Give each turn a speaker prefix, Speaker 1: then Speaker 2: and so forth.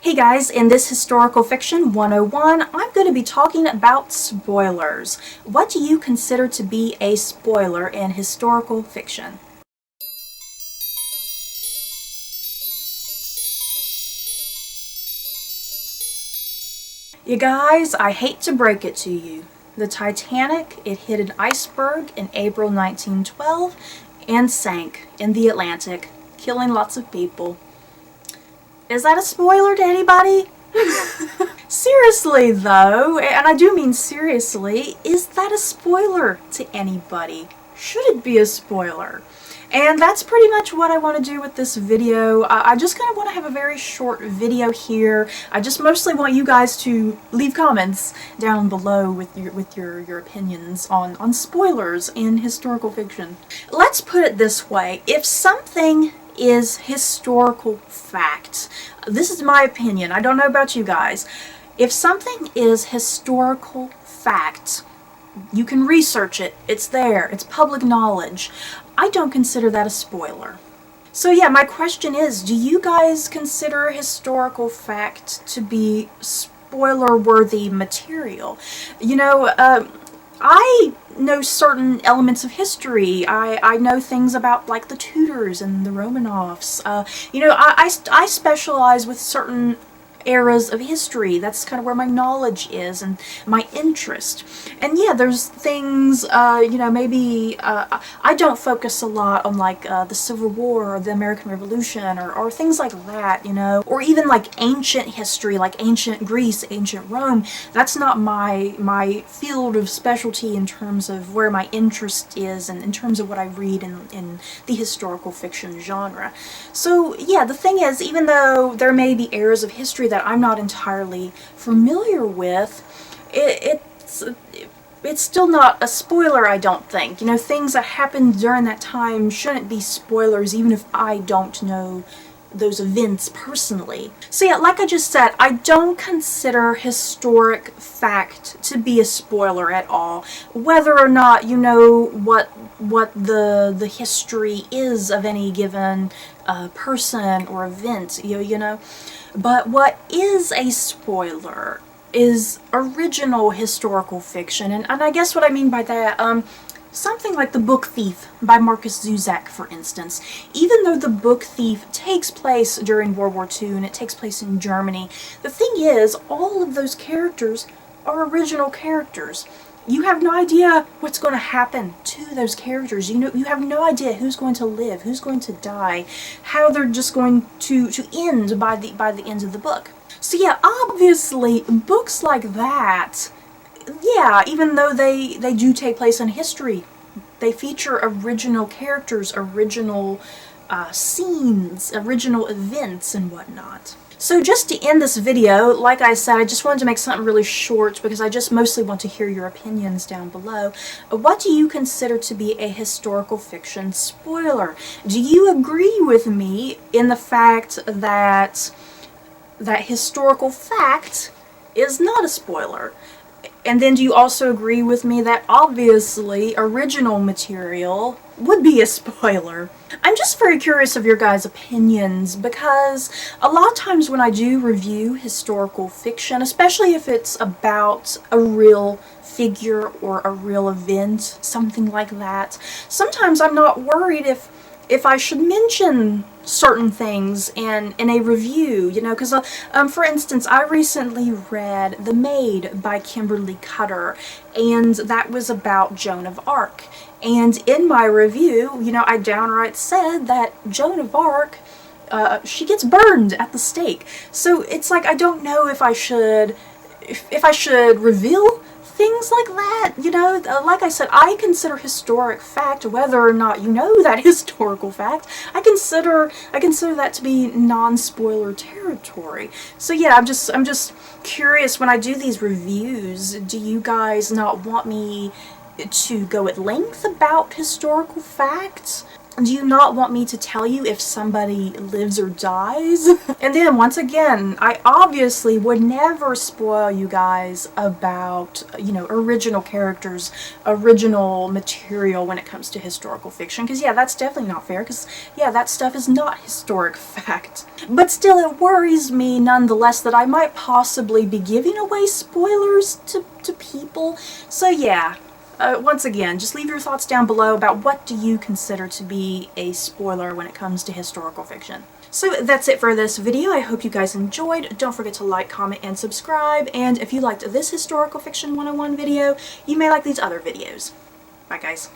Speaker 1: Hey guys, in this Historical Fiction 101, I'm going to be talking about spoilers. What do you consider to be a spoiler in historical fiction? You guys, I hate to break it to you. The Titanic, it hit an iceberg in April 1912 and sank in the Atlantic, killing lots of people. Is that a spoiler to anybody? Seriously though, and I do mean seriously, is that a spoiler to anybody? Should it be a spoiler? And that's pretty much what I want to do with this video. I just kind of want to have a very short video here. I just mostly want you guys to leave comments down below with your opinions on spoilers in historical fiction. Let's put it this way. If something is historical fact, this is my opinion, I don't know about you guys. If something is historical fact, you can research it, it's there, it's public knowledge, I don't consider that a spoiler. So yeah, my question is, do you guys consider historical fact to be spoiler-worthy material? You know, I know certain elements of history. I know things about like the Tudors and the Romanovs. You know, I specialize with certain eras of history. That's kind of where my knowledge is and my interest. And yeah, there's things, you know, maybe I don't focus a lot on like the Civil War or the American Revolution or things like that, you know, or even like ancient history, like ancient Greece, ancient Rome. That's not my field of specialty in terms of where my interest is and in terms of what I read in the historical fiction genre. So yeah, the thing is, even though there may be eras of history that I'm not entirely familiar with, it's still not a spoiler, I don't think. You know, things that happened during that time shouldn't be spoilers, even if I don't know those events personally. So yeah, like I just said, I don't consider historic fact to be a spoiler at all, whether or not you know what the history is of any given person or event, you know. But what is a spoiler is original historical fiction, and I guess what I mean by that, something like The Book Thief by Markus Zusak, for instance. Even though The Book Thief takes place during World War II and it takes place in Germany, the thing is, all of those characters are original characters. You have no idea what's going to happen to those characters. You know, you have no idea who's going to live, who's going to die, how they're just going to end by the end of the book. So yeah, obviously, books like that, yeah, even though they do take place in history, they feature original characters, original scenes, original events, and whatnot. So just to end this video, like I said, I just wanted to make something really short because I just mostly want to hear your opinions down below. What do you consider to be a historical fiction spoiler? Do you agree with me in the fact that historical fact is not a spoiler? And then do you also agree with me that obviously original material would be a spoiler? I'm just very curious of your guys' opinions because a lot of times when I do review historical fiction, especially if it's about a real figure or a real event, something like that, sometimes I'm not worried if I should mention certain things in a review, you know, because for instance, I recently read The Maid by Kimberly Cutter, and that was about Joan of Arc. And in my review, you know, I downright said that Joan of Arc, she gets burned at the stake. So it's like, I don't know if I should reveal things like that, you know. Like I said, I consider historic fact, whether or not you know that historical fact, I consider that to be non-spoiler territory. So yeah, I'm just curious, when I do these reviews, do you guys not want me to go at length about historical facts? Do you not want me to tell you if somebody lives or dies? And then, once again, I obviously would never spoil you guys about, you know, original characters, original material when it comes to historical fiction, because, yeah, that's definitely not fair, because, yeah, that stuff is not historic fact. But still, it worries me, nonetheless, that I might possibly be giving away spoilers to people. So, yeah. Once again, just leave your thoughts down below about what do you consider to be a spoiler when it comes to historical fiction. So that's it for this video. I hope you guys enjoyed. Don't forget to like, comment, and subscribe. And if you liked this Historical Fiction 101 video, you may like these other videos. Bye, guys.